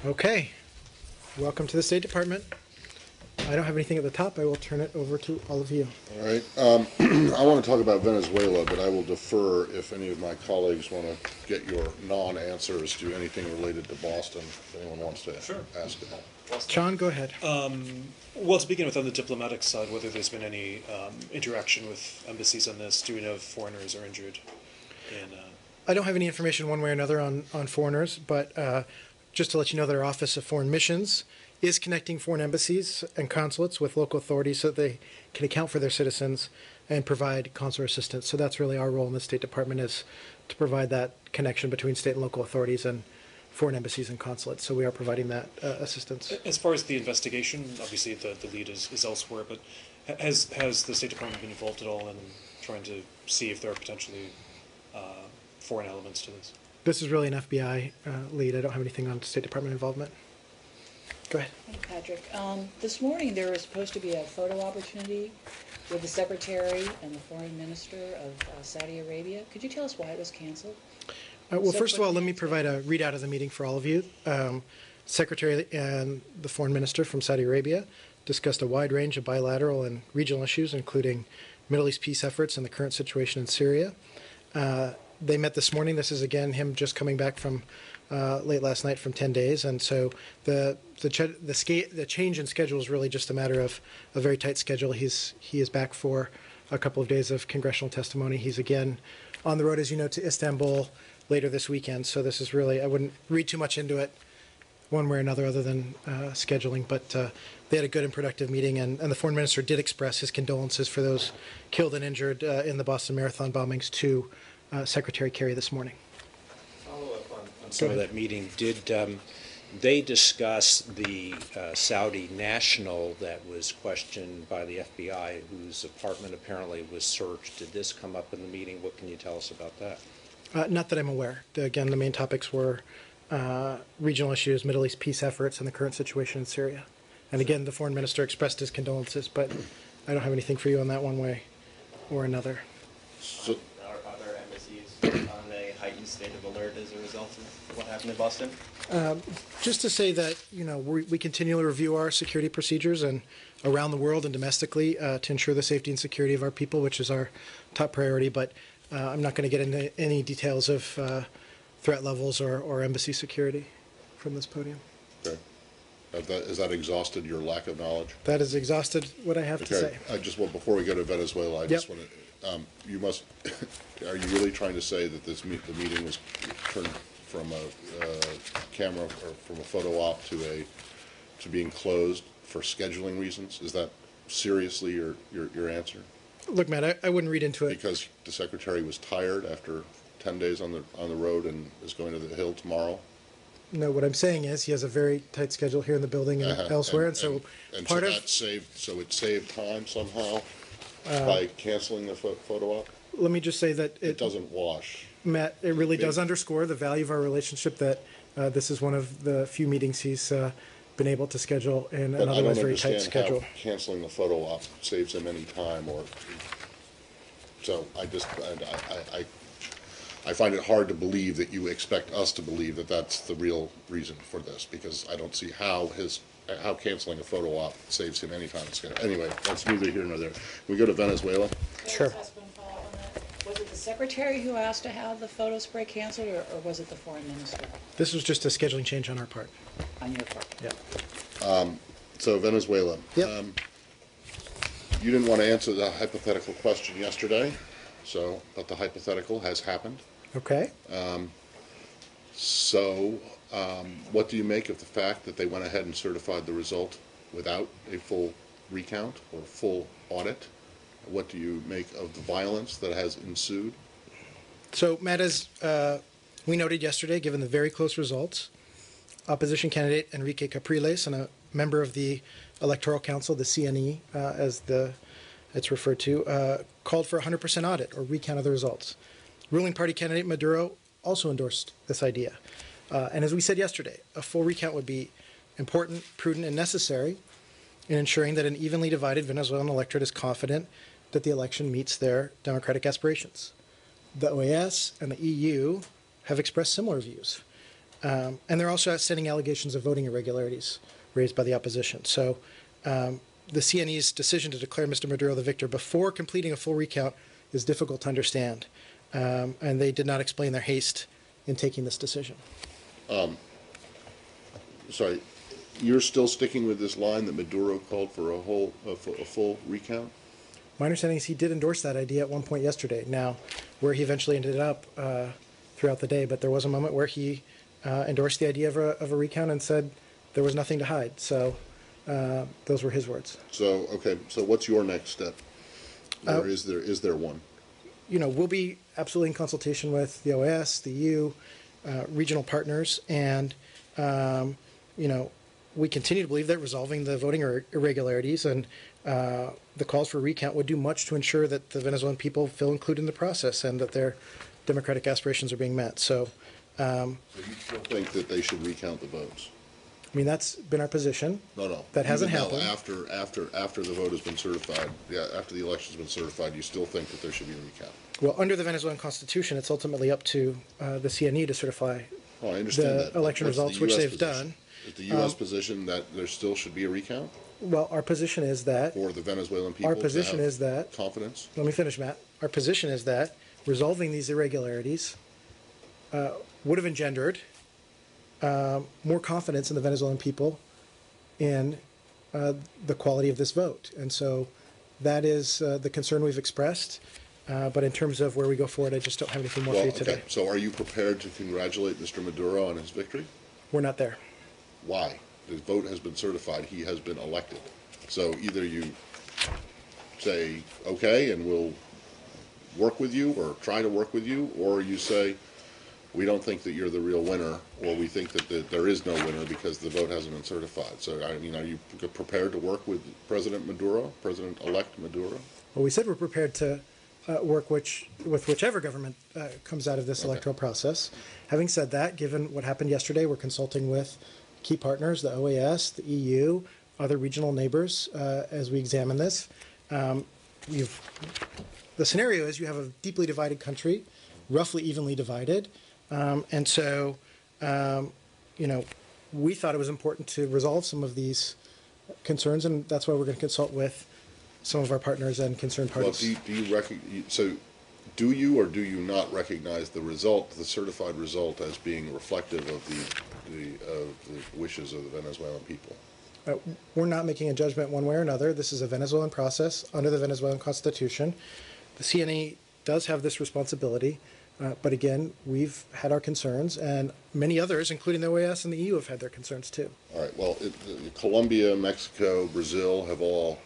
Okay, welcome to the State Department. I don't have anything at the top. I will turn it over to all of you. All right. I want to talk about Venezuela, but I will defer if any of my colleagues want to get your non-answers to anything related to Boston. If anyone wants to ask it. John, go ahead. Well, to begin with, on the diplomatic side, whether there's been any interaction with embassies on this, do we know if foreigners are injured? I don't have any information one way or another on foreigners, but just to let you know that our Office of Foreign Missions is connecting foreign embassies and consulates with local authorities so that they can account for their citizens and provide consular assistance. So that's really our role in the State Department, is to provide that connection between state and local authorities and foreign embassies and consulates. So we are providing that assistance. As far as the investigation, obviously the lead is elsewhere, but has the State Department been involved at all in trying to see if there are potentially foreign elements to this? This is really an FBI lead. I don't have anything on State Department involvement. Go ahead. Hey, Patrick. This morning there was supposed to be a photo opportunity with the Secretary and the Foreign Minister of Saudi Arabia. Could you tell us why it was canceled? Well, first of all, let me provide a readout of the meeting for all of you. Secretary and the Foreign Minister from Saudi Arabia discussed a wide range of bilateral and regional issues, including Middle East peace efforts and the current situation in Syria. They met this morning. This is, again, him just coming back from late last night from 10 days. And so the change in schedule is really just a matter of a very tight schedule. He is back for a couple of days of congressional testimony. He's again on the road, as you know, to Istanbul later this weekend. So this is really, I wouldn't read too much into it one way or another other than scheduling. But they had a good and productive meeting. And the foreign minister did express his condolences for those killed and injured in the Boston Marathon bombings to Secretary Kerry this morning. Follow up on some of that meeting. Did they discuss the Saudi national that was questioned by the FBI, whose apartment apparently was searched? Did this come up in the meeting? What can you tell us about that? Not that I'm aware. Again, the main topics were regional issues, Middle East peace efforts, and the current situation in Syria. And again, the foreign minister expressed his condolences, but I don't have anything for you on that one way or another. So, Are there embassies on a heightened state of alert as a result of what happened in Boston? Just to say that, you know, we continually review our security procedures and around the world and domestically to ensure the safety and security of our people, which is our top priority. But I'm not going to get into any details of threat levels or embassy security from this podium. okay. Has that exhausted your lack of knowledge? That has exhausted what I have to say. I just want, before we go to Venezuela, I just want to, you must, are you really trying to say that the meeting was turned from a camera or from a photo op to being closed for scheduling reasons? Is that seriously your answer? Look, Matt, I wouldn't read into it. Because the secretary was tired after 10 days on the road and is going to the Hill tomorrow? No, what I'm saying is he has a very tight schedule here in the building and elsewhere, and so part of it saved time somehow by canceling the photo op. Let me just say that It doesn't wash. Matt, it really does underscore the value of our relationship that this is one of the few meetings he's been able to schedule in an otherwise very tight schedule. How canceling the photo op saves him any time, or so I find it hard to believe that you expect us to believe that that's the real reason for this, because I don't see how canceling a photo op saves him any time. Anyway, that's neither here nor there. Can we go to Venezuela? Sure. Was it the Secretary who asked to have the photo spray canceled, or was it the Foreign Minister This was just a scheduling change on our part. on your part? Yeah. So Venezuela. Yep. You didn't want to answer the hypothetical question yesterday, but the hypothetical has happened. Okay. So what do you make of the fact that they went ahead and certified the result without a full recount or full audit? What do you make of the violence that has ensued? So, Matt, as we noted yesterday, given the very close results, opposition candidate Enrique Capriles and a member of the Electoral Council, the CNE, as it's referred to, called for a 100% audit or recount of the results. Ruling party candidate Maduro also endorsed this idea. And as we said yesterday, a full recount would be important, prudent, and necessary in ensuring that an evenly divided Venezuelan electorate is confident that the election meets their democratic aspirations. The OAS and the EU have expressed similar views. And they're also outstanding allegations of voting irregularities raised by the opposition. So the CNE's decision to declare Mr. Maduro the victor before completing a full recount is difficult to understand. And they did not explain their haste in taking this decision. Sorry, you're still sticking with this line that Maduro called for a full recount? My understanding is he did endorse that idea at one point yesterday. Now, where he eventually ended up throughout the day, but there was a moment where he endorsed the idea of a recount and said there was nothing to hide. So those were his words. So, okay, so what's your next step? Or is there one? You know, we'll be absolutely in consultation with the OAS, the EU, regional partners, and, you know, we continue to believe that resolving the voting irregularities and the calls for recount would do much to ensure that the Venezuelan people feel included in the process and that their democratic aspirations are being met. So, So you still think that they should recount the votes? I mean, that's been our position. No. That hasn't Even though happened. after the vote has been certified, after the election's been certified, you still think that there should be a recount? Well, under the Venezuelan Constitution, it's ultimately up to the CNE to certify Oh, I understand the that. election What's the results, which US they've position? done. Is the U.S. position that there still should be a recount Well, our position is that, for the Venezuelan people our position to have is that, confidence? let me finish, Matt. Our position is that resolving these irregularities would have engendered more confidence in the Venezuelan people in the quality of this vote. And so that is the concern we've expressed. But in terms of where we go forward, I just don't have anything more for you today. Okay. So are you prepared to congratulate Mr. Maduro on his victory? We're not there. Why? The vote has been certified. He has been elected. So either you say, okay, and we'll work with you or try to work with you, or you say, we don't think that you're the real winner, or we think that there is no winner because the vote hasn't been certified. So, I mean, are you prepared to work with President Maduro, President-elect Maduro? Well, we said we're prepared to work with whichever government comes out of this electoral process. Having said that, given what happened yesterday, we're consulting with key partners, the OAS, the EU, other regional neighbors, as we examine this. The scenario is you have a deeply divided country, roughly evenly divided, and so, you know, we thought it was important to resolve some of these concerns, and that's why we're going to consult with some of our partners and concerned parties. Well, do you or do you not recognize the result, the certified result, as being reflective of the wishes of the Venezuelan people? We're not making a judgment one way or another. This is a Venezuelan process under the Venezuelan Constitution. The CNE does have this responsibility, but again, we've had our concerns, and many others, including the OAS and the EU, have had their concerns too. All right. Well, Colombia, Mexico, Brazil have all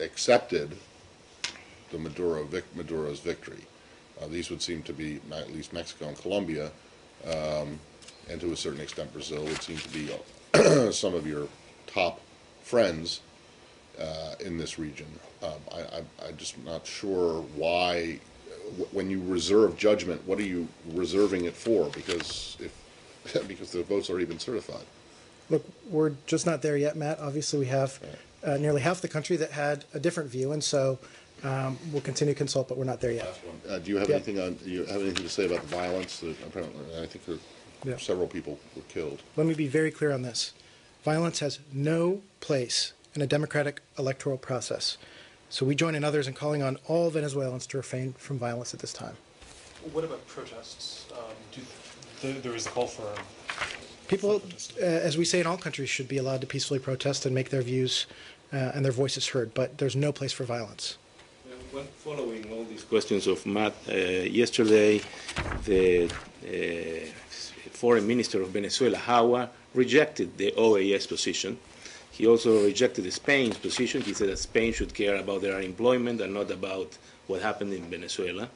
accepted the Maduro's victory. These would seem to be, at least Mexico and Colombia, and to a certain extent Brazil, would seem to be some of your top friends in this region. I'm just not sure why, when you reserve judgment, what are you reserving it for? Because because the vote's already been certified. Look, we're just not there yet, Matt. Obviously, we have nearly half the country that had a different view, and so we'll continue to consult, but we're not there yet. Do you have anything to say about the violence? That apparently, I think several people were killed. Let me be very clear on this. Violence has no place in a democratic electoral process. So we join in others in calling on all Venezuelans to refrain from violence at this time. What about protests? There is a call for... People, as we say in all countries, should be allowed to peacefully protest and make their views and their voices heard, but there's no place for violence. Well, following all these questions of Matt, yesterday the foreign minister of Venezuela, Jauja, rejected the OAS position. He also rejected Spain's position. He said that Spain should care about their unemployment and not about what happened in Venezuela.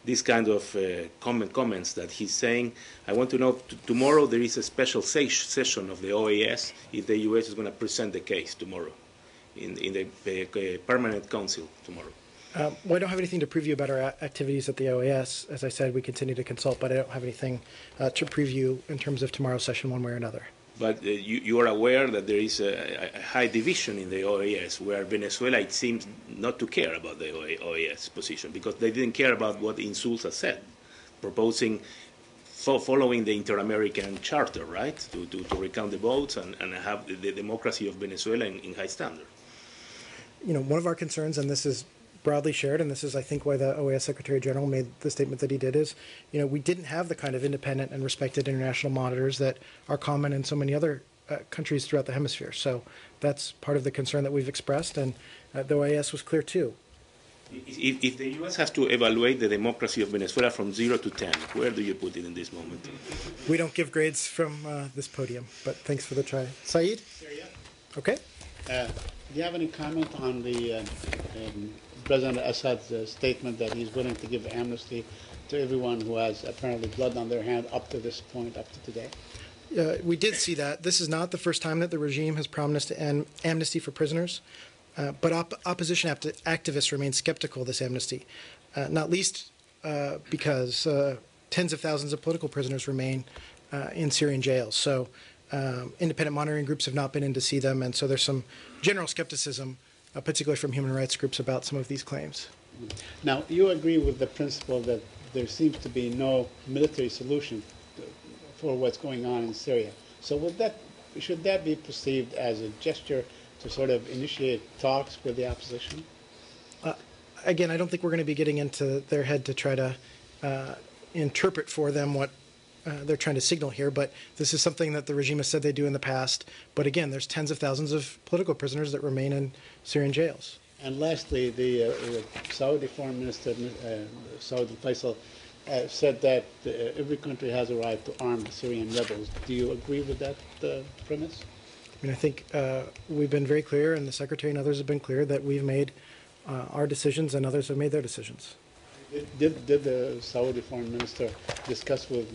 These kind of comments that he's saying, I want to know, tomorrow there is a special session of the OAS if the U.S. is going to present the case tomorrow in the Permanent Council tomorrow. Well, I don't have anything to preview about our activities at the OAS. As I said, we continue to consult, but I don't have anything to preview in terms of tomorrow's session one way or another. But you are aware that there is a high division in the OAS, where Venezuela, it seems, not to care about the OAS position, because they didn't care about what Insulza said, proposing following the Inter-American Charter, right, to recount the votes and have the democracy of Venezuela in high standard. You know, one of our concerns, and this is broadly shared, and this is, I think, why the OAS Secretary General made the statement that he did, is, you know, we didn't have the kind of independent and respected international monitors that are common in so many other countries throughout the hemisphere. So that's part of the concern that we've expressed, and the OAS was clear too. If the U.S. has to evaluate the democracy of Venezuela from 0 to 10, where do you put it in this moment? We don't give grades from this podium, but thanks for the try. Saeed? Okay. Do you have any comment on the President Assad's statement that he's willing to give amnesty to everyone who has apparently blood on their hand up to this point, up to today? We did see that. This is not the first time that the regime has promised amnesty for prisoners. But opposition activists remain skeptical of this amnesty, not least because tens of thousands of political prisoners remain in Syrian jails. So independent monitoring groups have not been in to see them, and so there's some general skepticism, particularly from human rights groups, about some of these claims. Now, you agree with the principle that there seems to be no military solution for what's going on in Syria. So should that be perceived as a gesture to sort of initiate talks with the opposition? Again, I don't think we're going to be getting into their head to try to interpret for them what they're trying to signal here, but this is something that the regime has said they do in the past. But again, there's tens of thousands of political prisoners that remain in Syrian jails. And lastly, the Saudi Foreign Minister, Saudi Faisal, said that every country has a right to arm the Syrian rebels. Do you agree with that premise? I mean, I think we've been very clear, and the Secretary and others have been clear, that we've made our decisions and others have made their decisions. Did the Saudi Foreign Minister discuss with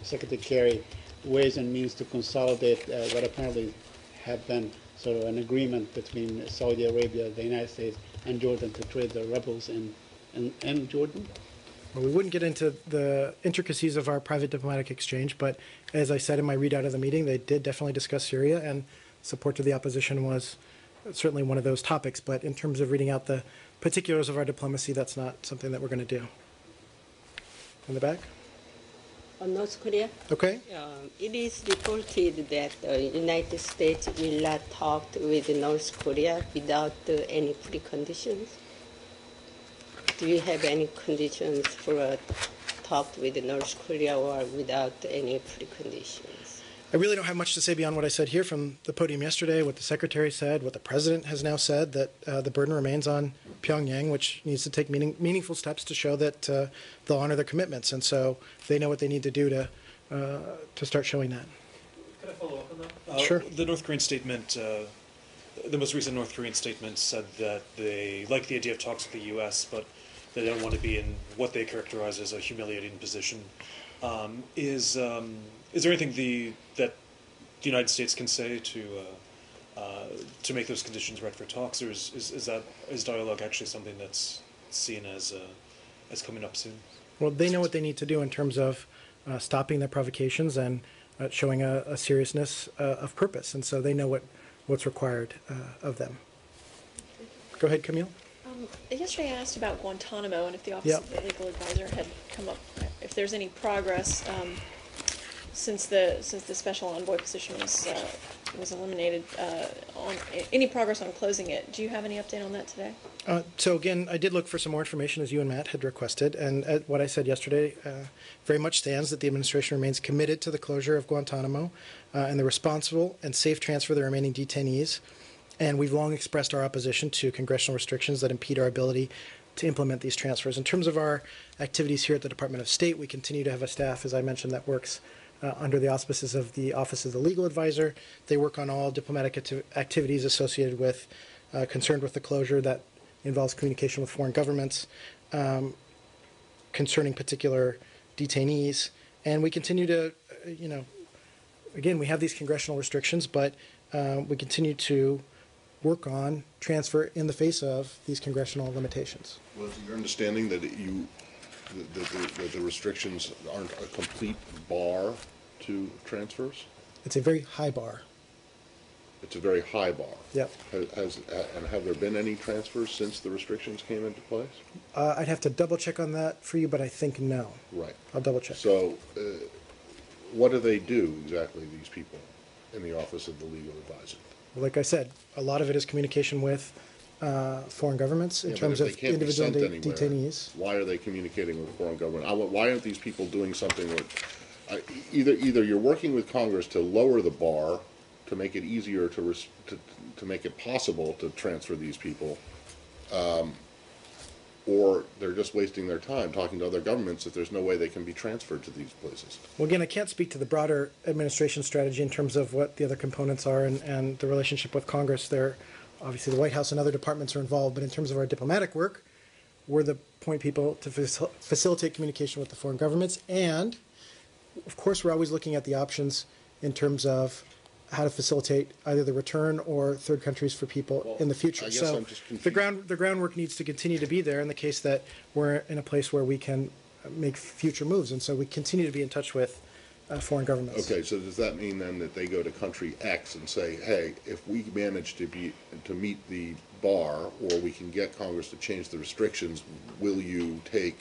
Secretary Kerry ways and means to consolidate what apparently have been sort of an agreement between Saudi Arabia, the United States, and Jordan to trade the rebels in Jordan? Well, we wouldn't get into the intricacies of our private diplomatic exchange, but as I said in my readout of the meeting, they did definitely discuss Syria, and support to the opposition was certainly one of those topics. But in terms of reading out the particulars of our diplomacy, that's not something that we're going to do. In the back? On North Korea? Okay. It is reported that the United States will not talk with North Korea without any preconditions. Do you have any conditions for a talk with North Korea or without any preconditions? I really don't have much to say beyond what I said here from the podium yesterday, what the Secretary said, what the President has now said, that the burden remains on Pyongyang, which needs to take meaningful steps to show that they'll honor their commitments. And so they know what they need to do to start showing that. Can I follow up on that? Sure. The North Korean statement, the most recent North Korean statement said that they like the idea of talks with the U.S., but they don't want to be in what they characterize as a humiliating position. Is there anything that the United States can say to make those conditions right for talks, or is dialogue actually something that's seen as coming up soon? Well, they know what they need to do in terms of stopping their provocations and showing a seriousness of purpose, and so they know what's required of them. Go ahead, Camille. Yesterday I asked about Guantanamo and if the Office of the Legal Advisor had come up, if there's any progress since the special envoy position was eliminated, on any progress on closing it. Do you have any update on that today? So again, I did look for some more information as you and Matt had requested, and what I said yesterday very much stands, that the administration remains committed to the closure of Guantanamo and the responsible and safe transfer of the remaining detainees. And we've long expressed our opposition to congressional restrictions that impede our ability to implement these transfers. In terms of our activities here at the Department of State, we continue to have a staff, as I mentioned, that works under the auspices of the Office of the Legal Advisor. They work on all diplomatic activities associated with, concerned with the closure, that involves communication with foreign governments, concerning particular detainees. And we continue to, again, we have these congressional restrictions, but we continue to work on transfer in the face of these congressional limitations. Well, is it your understanding that the restrictions aren't a complete bar to transfers? It's a very high bar. It's a very high bar. Yep. And have there been any transfers since the restrictions came into place? I'd have to double check on that for you, but I think no. Right. I'll double check. So, what do they do exactly, these people in the Office of the Legal Advisor? Like I said, a lot of it is communication with foreign governments in Yeah, but terms if of they can't be individual sent anywhere, detainees. why are they communicating with foreign government? Why aren't these people doing something with, either you're working with Congress to lower the bar, to make it easier to make it possible to transfer these people, or they're just wasting their time talking to other governments if there's no way they can be transferred to these places. Well, again, I can't speak to the broader administration strategy in terms of what the other components are and the relationship with Congress. There, obviously, the White House and other departments are involved, but in terms of our diplomatic work, we're the point people to facilitate communication with the foreign governments. And, of course, we're always looking at the options in terms of how to facilitate either the return or third countries for people in the future. I guess So I'm just confused. the groundwork needs to continue to be there in the case that we're in a place where we can make future moves. And so we continue to be in touch with foreign governments. Okay, so does that mean then that they go to country X and say, hey, if we manage to meet the bar, or we can get Congress to change the restrictions, will you take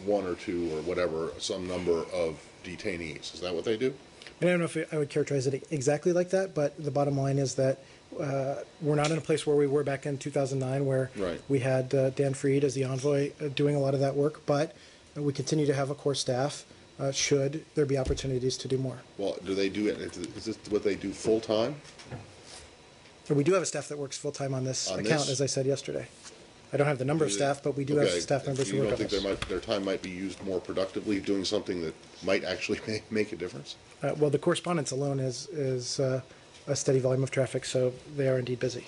one or two or whatever, some number of detainees? Is that what they do? And I don't know if I would characterize it exactly like that, but the bottom line is that we're not in a place where we were back in 2009, where Right. we had Dan Fried as the envoy doing a lot of that work, but we continue to have a core staff should there be opportunities to do more. Well, do they do it, is this what they do full-time? And we do have a staff that works full-time on this On account, this? as I said yesterday. I don't have the number of staff, but we do have Okay, staff members who you work on don't think this. their time might be used more productively doing something that might actually make a difference? Well, the correspondence alone is a steady volume of traffic, so they are indeed busy.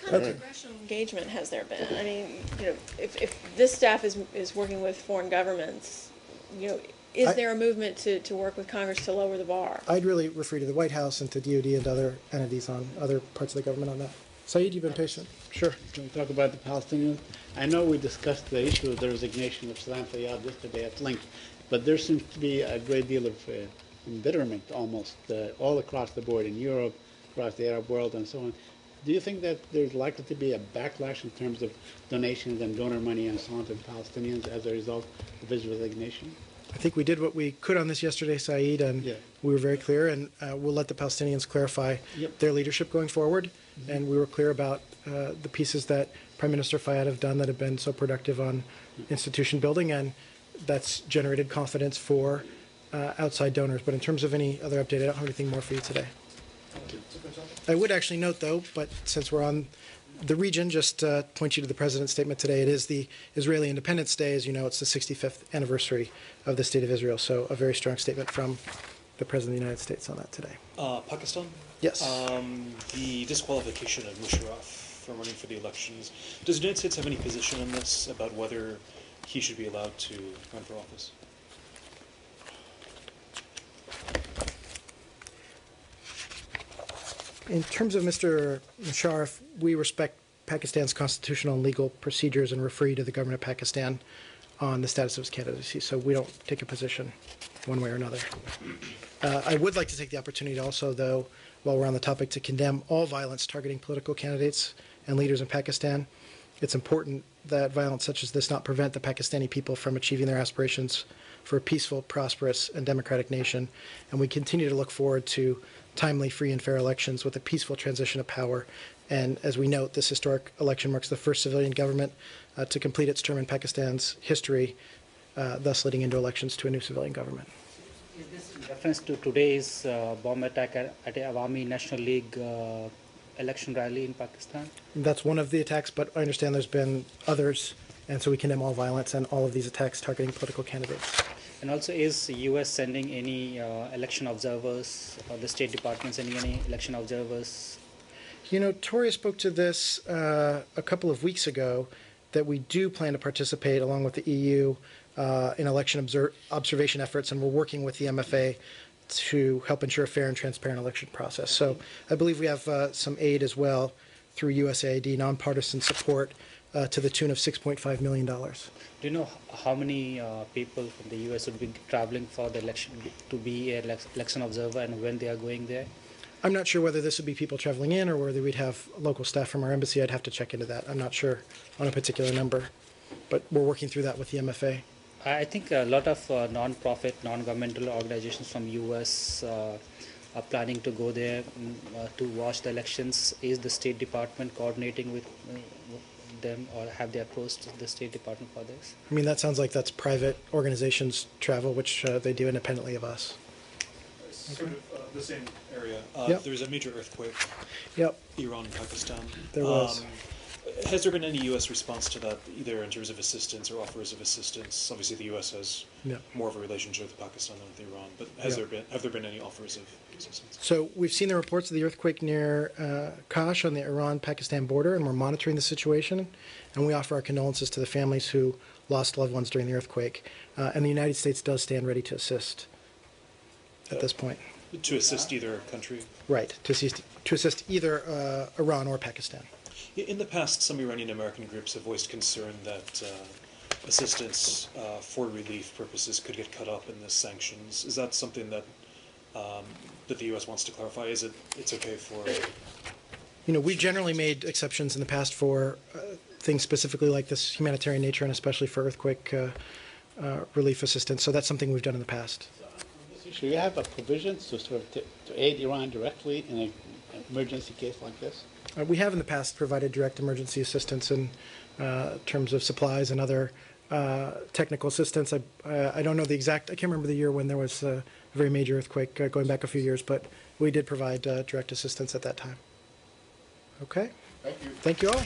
What kind of congressional engagement has there been? I mean, if this staff is working with foreign governments, is there a movement to work with Congress to lower the bar? I'd really refer you to the White House and to DOD and other entities on other parts of the government on that. Saeed, you've been patient. Sure. Can we talk about the Palestinians? I know we discussed the issue of the resignation of Salam Fayyad yesterday at length, but there seems to be a great deal of embitterment almost all across the board in Europe, across the Arab world, and so on. Do you think that there's likely to be a backlash in terms of donations and donor money and so on to the Palestinians as a result of his resignation? I think we did what we could on this yesterday, Saeed, and we were very clear, and we'll let the Palestinians clarify their leadership going forward. Mm-hmm. And we were clear about the pieces that Prime Minister Fayyad have done that have been so productive on institution building, and that's generated confidence for outside donors. But in terms of any other update, I don't have anything more for you today. I would actually note, though, but since we're on the region, just point you to the President's statement today. It is the Israeli Independence Day. As you know, it's the 65th anniversary of the State of Israel, so a very strong statement from the President of the United States on that today. Pakistan? Yes. The disqualification of Musharraf from running for the elections. Does the United States have any position on this about whether he should be allowed to run for office? In terms of Mr. Musharraf, we respect Pakistan's constitutional and legal procedures and refer you to the government of Pakistan on the status of his candidacy, so we don't take a position one way or another. I would like to take the opportunity also, though, while we're on the topic, to condemn all violence targeting political candidates and leaders in Pakistan. It's important that violence such as this not prevent the Pakistani people from achieving their aspirations for a peaceful, prosperous, and democratic nation. And we continue to look forward to timely, free, and fair elections with a peaceful transition of power. And as we note, this historic election marks the first civilian government to complete its term in Pakistan's history, thus leading into elections to a new civilian government. Is this in reference to today's bomb attack at Awami National League election rally in Pakistan? That's one of the attacks, but I understand there's been others, and so we condemn all violence and all of these attacks targeting political candidates. And also, is the U.S. sending any election observers, or the State Department sending any election observers? You know, Toria spoke to this a couple of weeks ago, that we do plan to participate along with the EU in election observation efforts, and we're working with the MFA to help ensure a fair and transparent election process. So I believe we have some aid as well through USAID, nonpartisan support to the tune of $6.5 million. Do you know how many people from the U.S. would be traveling for the election to be an election observer, and when they are going there? I'm not sure whether this would be people traveling in or whether we'd have local staff from our embassy. I'd have to check into that. I'm not sure on a particular number, but we're working through that with the MFA. I think a lot of non-profit, non-governmental organizations from U.S. Are planning to go there to watch the elections. Is the State Department coordinating with them, or have they approached the State Department for this? I mean, that sounds like that's private organizations travel, which they do independently of us. Sort of the same area. Yep. There was a major earthquake. Yep. Iran and Pakistan. There was. Has there been any U.S. response to that, either in terms of assistance or offers of assistance? Obviously, the U.S. has more of a relationship with Pakistan than with Iran, but have there been any offers of assistance? So we've seen the reports of the earthquake near Kash on the Iran-Pakistan border, and we're monitoring the situation, and we offer our condolences to the families who lost loved ones during the earthquake. And the United States does stand ready to assist at this point. To assist either country? Right, to assist either Iran or Pakistan. In the past, some Iranian-American groups have voiced concern that assistance for relief purposes could get cut up in the sanctions. Is that something that that the U.S. wants to clarify? Is it's okay for? You know, we've generally made exceptions in the past for things specifically like this humanitarian nature, and especially for earthquake relief assistance. So that's something we've done in the past. Should we have a provision to sort of to aid Iran directly in an emergency case like this? We have in the past provided direct emergency assistance in terms of supplies and other technical assistance. I don't know the exact, I can't remember the year when there was a very major earthquake going back a few years, but we did provide direct assistance at that time. Okay? Thank you. Thank you all.